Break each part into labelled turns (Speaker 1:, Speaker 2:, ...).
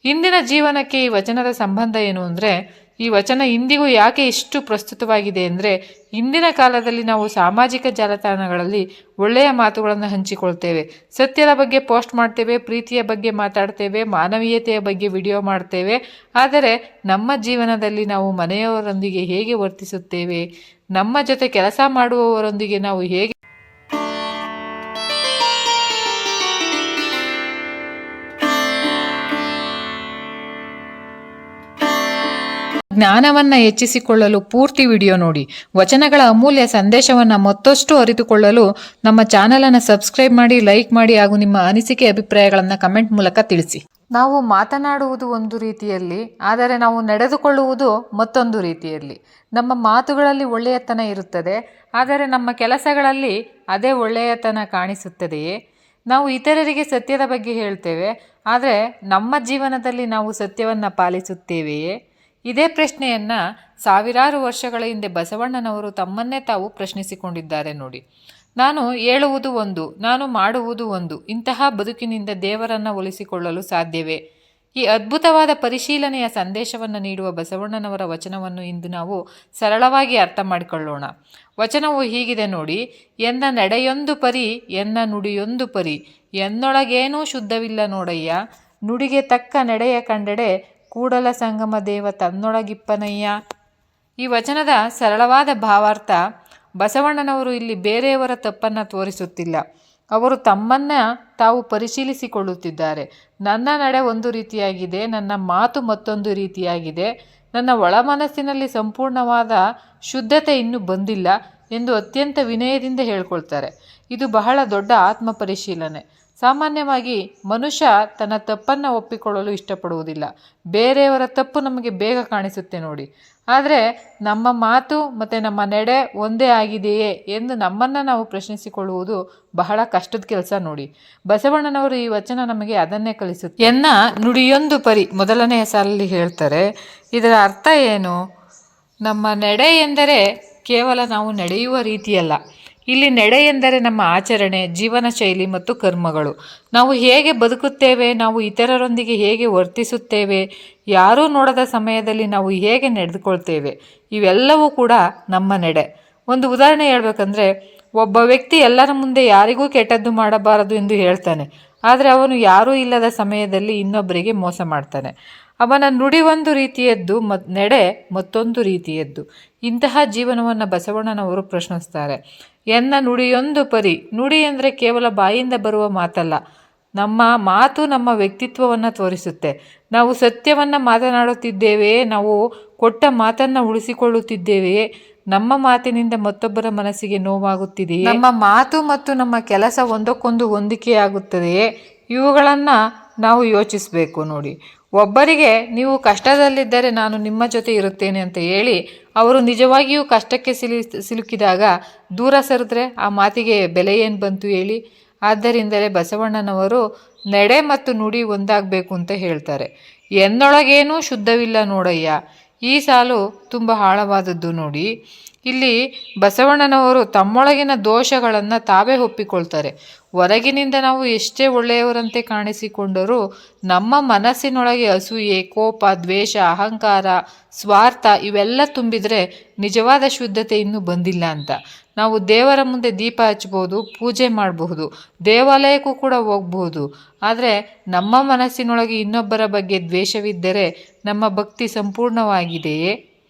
Speaker 1: ಇಂದಿನ ಜೀವನಕ್ಕೆ ಈ ವಚನದ ಸಂಬಂಧ ಏನು ಅಂದರೆ, ಈ ವಚನ ಇಂದಿಗೂ ಯಾಕೆ ಇಷ್ಟು ಪ್ರಸ್ತುತವಾಗಿದೆ ಅಂದರೆ, ಇಂದಿನ ಕಾಲದಲ್ಲಿ ನಾವು ಸಾಮಾಜಿಕ ಜಾಲತಾಣಗಳಲ್ಲಿ ಒಳ್ಳೆಯ ಮಾತುಗಳನ್ನು ಹಂಚಿಕೊಳ್ತೇವೆ, ಸತ್ಯದ ಬಗ್ಗೆ ಪೋಸ್ಟ್ ಮಾಡ್ತೇವೆ, ಪ್ರೀತಿಯ ಬಗ್ಗೆ ಮಾತಾಡ್ತೇವೆ, ಮಾನವೀಯತೆಯ ಬಗ್ಗೆ ವಿಡಿಯೋ ಮಾಡ್ತೇವೆ. ಆದರೆ ನಮ್ಮ ಜೀವನದಲ್ಲಿ ನಾವು ಮನೆಯವರೊಂದಿಗೆ ಹೇಗೆ ವರ್ತಿಸುತ್ತೇವೆ, ನಮ್ಮ ಜೊತೆ ಕೆಲಸ ಮಾಡುವವರೊಂದಿಗೆ ನಾವು ಹೇಗೆ ಜ್ಞಾನವನ್ನು ಹೆಚ್ಚಿಸಿಕೊಳ್ಳಲು ಪೂರ್ತಿ ವಿಡಿಯೋ ನೋಡಿ. ವಚನಗಳ ಅಮೂಲ್ಯ ಸಂದೇಶವನ್ನು ಮತ್ತಷ್ಟು ಅರಿತುಕೊಳ್ಳಲು ನಮ್ಮ ಚಾನಲನ್ನು ಸಬ್ಸ್ಕ್ರೈಬ್ ಮಾಡಿ, ಲೈಕ್ ಮಾಡಿ ಹಾಗೂ ನಿಮ್ಮ ಅನಿಸಿಕೆ ಅಭಿಪ್ರಾಯಗಳನ್ನು ಕಮೆಂಟ್ ಮೂಲಕ ತಿಳಿಸಿ. ನಾವು ಮಾತನಾಡುವುದು ಒಂದು ರೀತಿಯಲ್ಲಿ, ಆದರೆ ನಾವು ನಡೆದುಕೊಳ್ಳುವುದು ಮತ್ತೊಂದು ರೀತಿಯಲ್ಲಿ. ನಮ್ಮ ಮಾತುಗಳಲ್ಲಿ ಒಳ್ಳೆಯತನ ಇರುತ್ತದೆ, ಆದರೆ ನಮ್ಮ ಕೆಲಸಗಳಲ್ಲಿ ಅದೇ ಒಳ್ಳೆಯತನ ಕಾಣಿಸುತ್ತದೆಯೇ? ನಾವು ಇತರರಿಗೆ ಸತ್ಯದ ಬಗ್ಗೆ ಹೇಳ್ತೇವೆ, ಆದರೆ ನಮ್ಮ ಜೀವನದಲ್ಲಿ ನಾವು ಸತ್ಯವನ್ನು ಪಾಲಿಸುತ್ತೇವೆಯೇ? ಇದೇ ಪ್ರಶ್ನೆಯನ್ನು ಸಾವಿರಾರು ವರ್ಷಗಳ ಹಿಂದೆ ಬಸವಣ್ಣನವರು ತಮ್ಮನ್ನೇ ತಾವು ಪ್ರಶ್ನಿಸಿಕೊಂಡಿದ್ದಾರೆ ನೋಡಿ. ನಾನು ಹೇಳುವುದು ಒಂದು, ನಾನು ಮಾಡುವುದು ಒಂದು. ಇಂತಹ ಬದುಕಿನಿಂದ ದೇವರನ್ನು ಒಲಿಸಿಕೊಳ್ಳಲು ಸಾಧ್ಯವೇ? ಈ ಅದ್ಭುತವಾದ ಪರಿಶೀಲನೆಯ ಸಂದೇಶವನ್ನು ನೀಡುವ ಬಸವಣ್ಣನವರ ವಚನವನ್ನು ಇಂದು ನಾವು ಸರಳವಾಗಿ ಅರ್ಥ ಮಾಡಿಕೊಳ್ಳೋಣ. ವಚನವು ಹೀಗಿದೆ ನೋಡಿ: ಎನ್ನ ನಡೆಯೊಂದು ಪರಿ, ಎನ್ನ ನುಡಿಯೊಂದು ಪರಿ, ಎನ್ನೊಳಗೇನೂ ಶುದ್ಧವಿಲ್ಲ ನೋಡಯ್ಯ, ನುಡಿಗೆ ತಕ್ಕ ನಡೆಯ ಕಂಡೆಡೆ, ಕೂಡಲ ಸಂಗಮ ದೇವ ತನ್ನೊಳಗಿಪ್ಪನಯ್ಯ. ಈ ವಚನದ ಸರಳವಾದ ಭಾವಾರ್ಥ: ಬಸವಣ್ಣನವರು ಇಲ್ಲಿ ಬೇರೆಯವರ ತಪ್ಪನ್ನು ತೋರಿಸುತ್ತಿಲ್ಲ, ಅವರು ತಮ್ಮನ್ನು ತಾವು ಪರಿಶೀಲಿಸಿಕೊಳ್ಳುತ್ತಿದ್ದಾರೆ. ನನ್ನ ನಡೆ ಒಂದು ರೀತಿಯಾಗಿದೆ, ನನ್ನ ಮಾತು ಮತ್ತೊಂದು ರೀತಿಯಾಗಿದೆ, ನನ್ನ ಒಳ ಮನಸ್ಸಿನಲ್ಲಿ ಸಂಪೂರ್ಣವಾದ ಶುದ್ಧತೆ ಇನ್ನೂ ಬಂದಿಲ್ಲ ಎಂದು ಅತ್ಯಂತ ವಿನಯದಿಂದ ಹೇಳ್ಕೊಳ್ತಾರೆ. ಇದು ಬಹಳ ದೊಡ್ಡ ಆತ್ಮ ಪರಿಶೀಲನೆ. ಸಾಮಾನ್ಯವಾಗಿ ಮನುಷ್ಯ ತನ್ನ ತಪ್ಪನ್ನು ಒಪ್ಪಿಕೊಳ್ಳಲು ಇಷ್ಟಪಡುವುದಿಲ್ಲ. ಬೇರೆಯವರ ತಪ್ಪು ನಮಗೆ ಬೇಗ ಕಾಣಿಸುತ್ತೆ ನೋಡಿ. ಆದರೆ ನಮ್ಮ ಮಾತು ಮತ್ತು ನಮ್ಮ ನಡೆ ಒಂದೇ ಆಗಿದೆಯೇ ಎಂದು ನಮ್ಮನ್ನು ನಾವು ಪ್ರಶ್ನಿಸಿಕೊಳ್ಳುವುದು ಬಹಳ ಕಷ್ಟದ ಕೆಲಸ ನೋಡಿ. ಬಸವಣ್ಣನವರು ಈ ವಚನ ನಮಗೆ ಅದನ್ನೇ ಕಲಿಸುತ್ತೆ. ಎನ್ನ ನುಡಿಯೊಂದು ಪರಿ ಮೊದಲನೆಯ ಸಾಲಲ್ಲಿ ಹೇಳ್ತಾರೆ. ಇದರ ಅರ್ಥ ಏನು? ನಮ್ಮ ನಡೆ ಎಂದರೆ ಕೇವಲ ನಾವು ನಡೆಯುವ ರೀತಿಯಲ್ಲ. ಇಲ್ಲಿ ನಡೆ ಎಂದರೆ ನಮ್ಮ ಆಚರಣೆ, ಜೀವನ ಶೈಲಿ ಮತ್ತು ಕರ್ಮಗಳು. ನಾವು ಹೇಗೆ ಬದುಕುತ್ತೇವೆ, ನಾವು ಇತರರೊಂದಿಗೆ ಹೇಗೆ ವರ್ತಿಸುತ್ತೇವೆ, ಯಾರೂ ನೋಡದ ಸಮಯದಲ್ಲಿ ನಾವು ಹೇಗೆ ನಡೆದುಕೊಳ್ತೇವೆ, ಇವೆಲ್ಲವೂ ಕೂಡ ನಮ್ಮ ನಡೆ. ಒಂದು ಉದಾಹರಣೆ ಹೇಳ್ಬೇಕಂದ್ರೆ, ಒಬ್ಬ ವ್ಯಕ್ತಿ ಎಲ್ಲರ ಮುಂದೆ ಯಾರಿಗೂ ಕೆಟ್ಟದ್ದು ಮಾಡಬಾರದು ಎಂದು ಹೇಳ್ತಾನೆ, ಆದರೆ ಅವನು ಯಾರೂ ಇಲ್ಲದ ಸಮಯದಲ್ಲಿ ಇನ್ನೊಬ್ಬರಿಗೆ ಮೋಸ ಮಾಡ್ತಾನೆ. ಅವನ ನುಡಿ ಒಂದು ರೀತಿಯದ್ದು, ನಡೆ ಮತ್ತೊಂದು ರೀತಿಯದ್ದು. ಇಂತಹ ಜೀವನವನ್ನು ಬಸವಣ್ಣನವರು ಪ್ರಶ್ನಿಸ್ತಾರೆ. ಎನ್ನ ನುಡಿಯೊಂದು ಪರಿ. ನುಡಿ ಅಂದರೆ ಕೇವಲ ಬಾಯಿಂದ ಬರುವ ಮಾತಲ್ಲ. ನಮ್ಮ ಮಾತು ನಮ್ಮ ವ್ಯಕ್ತಿತ್ವವನ್ನು ತೋರಿಸುತ್ತೆ. ನಾವು ಸತ್ಯವನ್ನು ಮಾತನಾಡುತ್ತಿದ್ದೇವೆಯೇ? ನಾವು ಕೊಟ್ಟ ಮಾತನ್ನು ಉಳಿಸಿಕೊಳ್ಳುತ್ತಿದ್ದೇವೆಯೇ? ನಮ್ಮ ಮಾತಿನಿಂದ ಮತ್ತೊಬ್ಬರ ಮನಸ್ಸಿಗೆ ನೋವಾಗುತ್ತಿದೆಯೇ? ನಮ್ಮ ಮಾತು ಮತ್ತು ನಮ್ಮ ಕೆಲಸ ಒಂದಕ್ಕೊಂದು ಹೊಂದಿಕೆಯಾಗುತ್ತದೆಯೇ? ಇವುಗಳನ್ನು ನಾವು ಯೋಚಿಸಬೇಕು ನೋಡಿ. ಒಬ್ಬರಿಗೆ ನೀವು ಕಷ್ಟದಲ್ಲಿದ್ದರೆ ನಾನು ನಿಮ್ಮ ಜೊತೆ ಇರುತ್ತೇನೆ ಅಂತ ಹೇಳಿ ಅವರು ನಿಜವಾಗಿಯೂ ಕಷ್ಟಕ್ಕೆ ಸಿಲುಕಿದಾಗ ದೂರ ಸರಿದ್ರೆ ಆ ಮಾತಿಗೆ ಬೆಲೆ ಏನು ಬಂತು ಹೇಳಿ? ಆದ್ದರಿಂದಲೇ ಬಸವಣ್ಣನವರು ನಡೆ ಮತ್ತು ನುಡಿ ಒಂದಾಗಬೇಕು ಅಂತ ಹೇಳ್ತಾರೆ. ಎನ್ನೊಳಗೇನೂ ಶುದ್ಧವಿಲ್ಲ ನೋಡಯ್ಯ. ಈ ಸಾಲು ತುಂಬ ಆಳವಾದದ್ದು ನೋಡಿ. ಇಲ್ಲಿ ಬಸವಣ್ಣನವರು ತಮ್ಮೊಳಗಿನ ದೋಷಗಳನ್ನು ತಾವೇ ಒಪ್ಪಿಕೊಳ್ತಾರೆ. ಹೊರಗಿನಿಂದ ನಾವು ಎಷ್ಟೇ ಒಳ್ಳೆಯವರಂತೆ ಕಾಣಿಸಿಕೊಂಡರೂ ನಮ್ಮ ಮನಸ್ಸಿನೊಳಗೆ ಅಸೂಯೆ, ಕೋಪ, ದ್ವೇಷ, ಅಹಂಕಾರ, ಸ್ವಾರ್ಥ ಇವೆಲ್ಲ ತುಂಬಿದರೆ ನಿಜವಾದ ಶುದ್ಧತೆ ಇನ್ನೂ ಬಂದಿಲ್ಲ ಅಂತ. ನಾವು ದೇವರ ಮುಂದೆ ದೀಪ ಹಚ್ಚಬಹುದು, ಪೂಜೆ ಮಾಡಬಹುದು, ದೇವಾಲಯಕ್ಕೂ ಕೂಡ ಹೋಗಬಹುದು. ಆದರೆ ನಮ್ಮ ಮನಸ್ಸಿನೊಳಗೆ ಇನ್ನೊಬ್ಬರ ಬಗ್ಗೆ ದ್ವೇಷವಿದ್ದರೆ ನಮ್ಮ ಭಕ್ತಿ ಸಂಪೂರ್ಣವಾಗಿದೆಯೇ?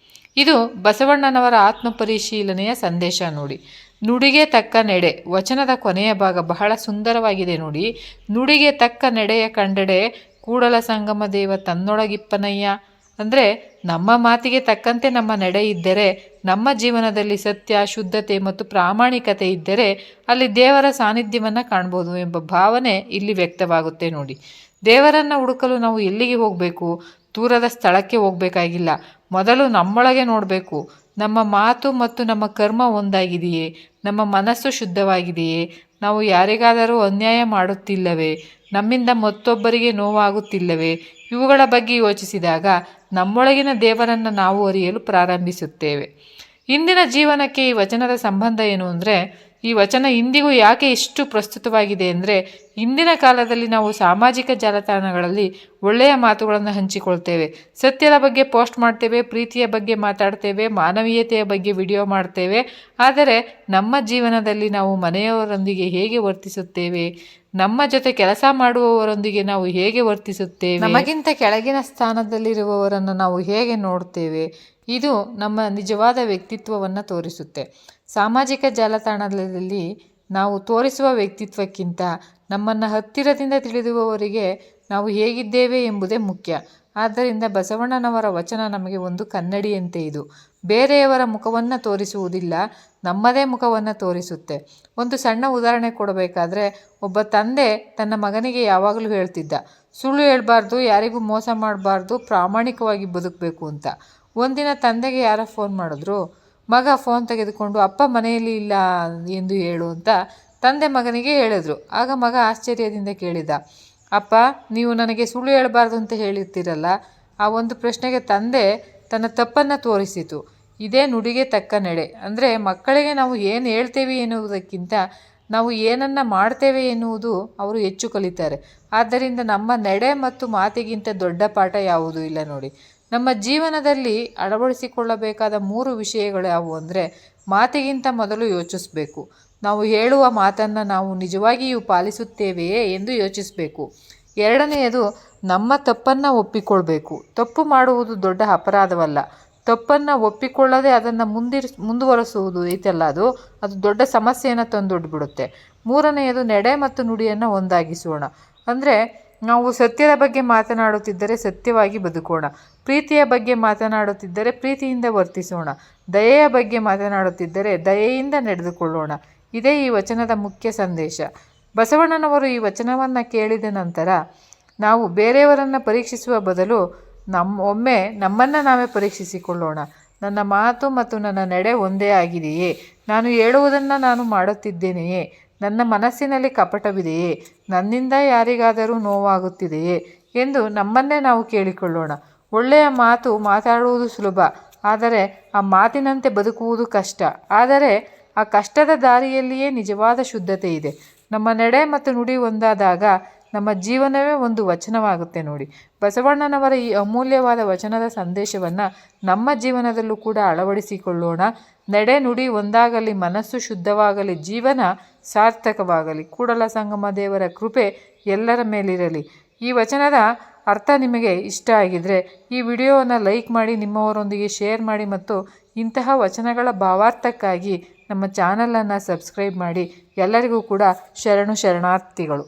Speaker 1: ಇದು ಬಸವಣ್ಣನವರ ಆತ್ಮ ಪರಿಶೀಲನೆಯ ಸಂದೇಶ ನೋಡಿ. ನುಡಿಗೆ ತಕ್ಕ ನಡೆ. ವಚನದ ಕೊನೆಯ ಭಾಗ ಬಹಳ ಸುಂದರವಾಗಿದೆ ನೋಡಿ. ನುಡಿಗೆ ತಕ್ಕ ನಡೆಯ ಕಂಡೆಡೆ, ಕೂಡಲ ಸಂಗಮ ದೇವ ತನ್ನೊಳಗಿಪ್ಪನಯ್ಯ. ಅಂದರೆ ನಮ್ಮ ಮಾತಿಗೆ ತಕ್ಕಂತೆ ನಮ್ಮ ನಡೆ ಇದ್ದರೆ, ನಮ್ಮ ಜೀವನದಲ್ಲಿ ಸತ್ಯ, ಶುದ್ಧತೆ ಮತ್ತು ಪ್ರಾಮಾಣಿಕತೆ ಇದ್ದರೆ ಅಲ್ಲಿ ದೇವರ ಸಾನ್ನಿಧ್ಯವನ್ನು ಕಾಣ್ಬೋದು ಎಂಬ ಭಾವನೆ ಇಲ್ಲಿ ವ್ಯಕ್ತವಾಗುತ್ತೆ ನೋಡಿ. ದೇವರನ್ನು ಹುಡುಕಲು ನಾವು ಎಲ್ಲಿಗೆ ಹೋಗಬೇಕು? ದೂರದ ಸ್ಥಳಕ್ಕೆ ಹೋಗಬೇಕಾಗಿಲ್ಲ. ಮೊದಲು ನಮ್ಮೊಳಗೆ ನೋಡಬೇಕು. ನಮ್ಮ ಮಾತು ಮತ್ತು ನಮ್ಮ ಕರ್ಮ ಒಂದಾಗಿದೆಯೇ? ನಮ್ಮ ಮನಸ್ಸು ಶುದ್ಧವಾಗಿದೆಯೇ? ನಾವು ಯಾರಿಗಾದರೂ ಅನ್ಯಾಯ ಮಾಡುತ್ತಿಲ್ಲವೇ? ನಮ್ಮಿಂದ ಮತ್ತೊಬ್ಬರಿಗೆ ನೋವಾಗುತ್ತಿಲ್ಲವೇ? ಇವುಗಳ ಬಗ್ಗೆ ಯೋಚಿಸಿದಾಗ ನಮ್ಮೊಳಗಿನ ದೇವರನ್ನು ನಾವು ಅರಿಯಲು ಪ್ರಾರಂಭಿಸುತ್ತೇವೆ. ಇಂದಿನ ಜೀವನಕ್ಕೆ ಈ ವಚನದ ಸಂಬಂಧ ಏನು ಅಂದರೆ, ಈ ವಚನ ಇಂದಿಗೂ ಯಾಕೆ ಇಷ್ಟು ಪ್ರಸ್ತುತವಾಗಿದೆ ಅಂದರೆ, ಇಂದಿನ ಕಾಲದಲ್ಲಿ ನಾವು ಸಾಮಾಜಿಕ ಜಾಲತಾಣಗಳಲ್ಲಿ ಒಳ್ಳೆಯ ಮಾತುಗಳನ್ನು ಹಂಚಿಕೊಳ್ತೇವೆ, ಸತ್ಯದ ಬಗ್ಗೆ ಪೋಸ್ಟ್ ಮಾಡ್ತೇವೆ, ಪ್ರೀತಿಯ ಬಗ್ಗೆ ಮಾತಾಡ್ತೇವೆ, ಮಾನವೀಯತೆಯ ಬಗ್ಗೆ ವಿಡಿಯೋ ಮಾಡ್ತೇವೆ. ಆದರೆ ನಮ್ಮ ಜೀವನದಲ್ಲಿ ನಾವು ಮನೆಯವರೊಂದಿಗೆ ಹೇಗೆ ವರ್ತಿಸುತ್ತೇವೆ, ನಮ್ಮ ಜೊತೆ ಕೆಲಸ ಮಾಡುವವರೊಂದಿಗೆ ನಾವು ಹೇಗೆ ವರ್ತಿಸುತ್ತೇವೆ, ನಮಗಿಂತ ಕೆಳಗಿನ ಸ್ಥಾನದಲ್ಲಿರುವವರನ್ನು ನಾವು ಹೇಗೆ ನೋಡ್ತೇವೆ, ಇದು ನಮ್ಮ ನಿಜವಾದ ವ್ಯಕ್ತಿತ್ವವನ್ನು ತೋರಿಸುತ್ತೆ. ಸಾಮಾಜಿಕ ಜಾಲತಾಣದಲ್ಲಿ ನಾವು ತೋರಿಸುವ ವ್ಯಕ್ತಿತ್ವಕ್ಕಿಂತ ನಮ್ಮನ್ನು ಹತ್ತಿರದಿಂದ ತಿಳಿದಿರುವವರಿಗೆ ನಾವು ಹೇಗಿದ್ದೇವೆ ಎಂಬುದೇ ಮುಖ್ಯ. ಆದ್ದರಿಂದ ಬಸವಣ್ಣನವರ ವಚನ ನಮಗೆ ಒಂದು ಕನ್ನಡಿಯಂತೆ. ಇದು ಬೇರೆಯವರ ಮುಖವನ್ನು ತೋರಿಸುವುದಿಲ್ಲ, ನಮ್ಮದೇ ಮುಖವನ್ನು ತೋರಿಸುತ್ತೆ. ಒಂದು ಸಣ್ಣ ಉದಾಹರಣೆ ಕೊಡಬೇಕಾದ್ರೆ, ಒಬ್ಬ ತಂದೆ ತನ್ನ ಮಗನಿಗೆ ಯಾವಾಗಲೂ ಹೇಳ್ತಿದ್ದ, ಸುಳ್ಳು ಹೇಳ್ಬಾರ್ದು, ಯಾರಿಗೂ ಮೋಸ ಮಾಡಬಾರ್ದು, ಪ್ರಾಮಾಣಿಕವಾಗಿ ಬದುಕಬೇಕು ಅಂತ. ಒಂದಿನ ತಂದೆಗೆ ಯಾರೋ ಫೋನ್ ಮಾಡಿದ್ರು. ಮಗ ಫೋನ್ ತೆಗೆದುಕೊಂಡು ಅಪ್ಪ ಮನೆಯಲ್ಲಿ ಇಲ್ಲ ಎಂದು ಹೇಳು ಅಂತ ತಂದೆ ಮಗನಿಗೆ ಹೇಳಿದ್ರು. ಆಗ ಮಗ ಆಶ್ಚರ್ಯದಿಂದ ಕೇಳಿದ, ಅಪ್ಪ, ನೀವು ನನಗೆ ಸುಳ್ಳು ಹೇಳಬಾರ್ದು ಅಂತ ಹೇಳಿರ್ತೀರಲ್ಲ. ಆ ಒಂದು ಪ್ರಶ್ನೆಗೆ ತಂದೆ ತನ್ನ ತಪ್ಪನ್ನು ತೋರಿಸಿತು. ಇದೇ ನುಡಿಗೆ ತಕ್ಕ ನಡೆ. ಅಂದರೆ ಮಕ್ಕಳಿಗೆ ನಾವು ಏನು ಹೇಳ್ತೇವೆ ಎನ್ನುವುದಕ್ಕಿಂತ ನಾವು ಏನನ್ನು ಮಾಡ್ತೇವೆ ಎನ್ನುವುದು ಅವರು ಹೆಚ್ಚು ಕಲಿತಾರೆ. ಆದ್ದರಿಂದ ನಮ್ಮ ನಡೆ ಮತ್ತು ಮಾತಿಗಿಂತ ದೊಡ್ಡ ಪಾಠ ಯಾವುದೂ ಇಲ್ಲ ನೋಡಿ. ನಮ್ಮ ಜೀವನದಲ್ಲಿ ಅಳವಡಿಸಿಕೊಳ್ಳಬೇಕಾದ 3 ವಿಷಯಗಳು ಯಾವುವು ಅಂದರೆ, ಮಾತಿಗಿಂತ ಮೊದಲು ಯೋಚಿಸಬೇಕು. ನಾವು ಹೇಳುವ ಮಾತನ್ನು ನಾವು ನಿಜವಾಗಿಯೂ ಪಾಲಿಸುತ್ತೇವೆಯೇ ಎಂದು ಯೋಚಿಸಬೇಕು. ಎರಡನೆಯದು, ನಮ್ಮ ತಪ್ಪನ್ನು ಒಪ್ಪಿಕೊಳ್ಬೇಕು. ತಪ್ಪು ಮಾಡುವುದು ದೊಡ್ಡ ಅಪರಾಧವಲ್ಲ. ತಪ್ಪನ್ನು ಒಪ್ಪಿಕೊಳ್ಳದೆ ಅದನ್ನು ಮುಂದುವರಿಸುವುದು ಐತಲ್ಲ, ಅದು ದೊಡ್ಡ ಸಮಸ್ಯೆಯನ್ನು ತಂದೊಡ್ಬಿಡುತ್ತೆ. ಮೂರನೆಯದು, ನಡೆ ಮತ್ತು ನುಡಿಯನ್ನು ಒಂದಾಗಿಸೋಣ. ಅಂದರೆ ನಾವು ಸತ್ಯದ ಬಗ್ಗೆ ಮಾತನಾಡುತ್ತಿದ್ದರೆ ಸತ್ಯವಾಗಿ ಬದುಕೋಣ, ಪ್ರೀತಿಯ ಬಗ್ಗೆ ಮಾತನಾಡುತ್ತಿದ್ದರೆ ಪ್ರೀತಿಯಿಂದ ವರ್ತಿಸೋಣ, ದಯೆಯ ಬಗ್ಗೆ ಮಾತನಾಡುತ್ತಿದ್ದರೆ ದಯೆಯಿಂದ ನಡೆದುಕೊಳ್ಳೋಣ. ಇದೇ ಈ ವಚನದ ಮುಖ್ಯ ಸಂದೇಶ. ಬಸವಣ್ಣನವರು ಈ ವಚನವನ್ನು ಕೇಳಿದ ನಂತರ ನಾವು ಬೇರೆಯವರನ್ನು ಪರೀಕ್ಷಿಸುವ ಬದಲು ಒಮ್ಮೆ ನಮ್ಮನ್ನು ನಾವೇ ಪರೀಕ್ಷಿಸಿಕೊಳ್ಳೋಣ. ನನ್ನ ಮಾತು ಮತ್ತು ನನ್ನ ನಡೆ ಒಂದೇ ಆಗಿದೆಯೇ? ನಾನು ಹೇಳುವುದನ್ನು ನಾನು ಮಾಡುತ್ತಿದ್ದೇನೆಯೇ? ನನ್ನ ಮನಸ್ಸಿನಲ್ಲಿ ಕಪಟವಿದೆಯೇ? ನನ್ನಿಂದ ಯಾರಿಗಾದರೂ ನೋವಾಗುತ್ತಿದೆಯೇ ಎಂದು ನಮ್ಮನ್ನೇ ನಾವು ಕೇಳಿಕೊಳ್ಳೋಣ. ಒಳ್ಳೆಯ ಮಾತು ಮಾತಾಡುವುದು ಸುಲಭ, ಆದರೆ ಆ ಮಾತಿನಂತೆ ಬದುಕುವುದು ಕಷ್ಟ. ಆದರೆ ಆ ಕಷ್ಟದ ದಾರಿಯಲ್ಲಿಯೇ ನಿಜವಾದ ಶುದ್ಧತೆ ಇದೆ. ನಮ್ಮ ನಡೆ ಮತ್ತು ನುಡಿ ಒಂದಾದಾಗ ನಮ್ಮ ಜೀವನವೇ ಒಂದು ವಚನವಾಗುತ್ತೆ ನೋಡಿ. ಬಸವಣ್ಣನವರ ಈ ಅಮೂಲ್ಯವಾದ ವಚನದ ಸಂದೇಶವನ್ನು ನಮ್ಮ ಜೀವನದಲ್ಲೂ ಕೂಡ ಅಳವಡಿಸಿಕೊಳ್ಳೋಣ. ನಡೆ ನುಡಿ ಒಂದಾಗಲಿ, ಮನಸ್ಸು ಶುದ್ಧವಾಗಲಿ, ಜೀವನ ಸಾರ್ಥಕವಾಗಲಿ. ಕೂಡಲ ಸಂಗಮ ದೇವರ ಕೃಪೆ ಎಲ್ಲರ ಮೇಲಿರಲಿ. ಈ ವಚನದ ಅರ್ಥ ನಿಮಗೆ ಇಷ್ಟ ಆಗಿದರೆ ಈ ವಿಡಿಯೋವನ್ನು ಲೈಕ್ ಮಾಡಿ, ನಿಮ್ಮವರೊಂದಿಗೆ ಶೇರ್ ಮಾಡಿ ಮತ್ತು ಇಂತಹ ವಚನಗಳ ಭಾವಾರ್ಥಕ್ಕಾಗಿ ನಮ್ಮ ಚಾನಲನ್ನು ಸಬ್ಸ್ಕ್ರೈಬ್ ಮಾಡಿ. ಎಲ್ಲರಿಗೂ ಕೂಡ ಶರಣಾರ್ಥಿಗಳು.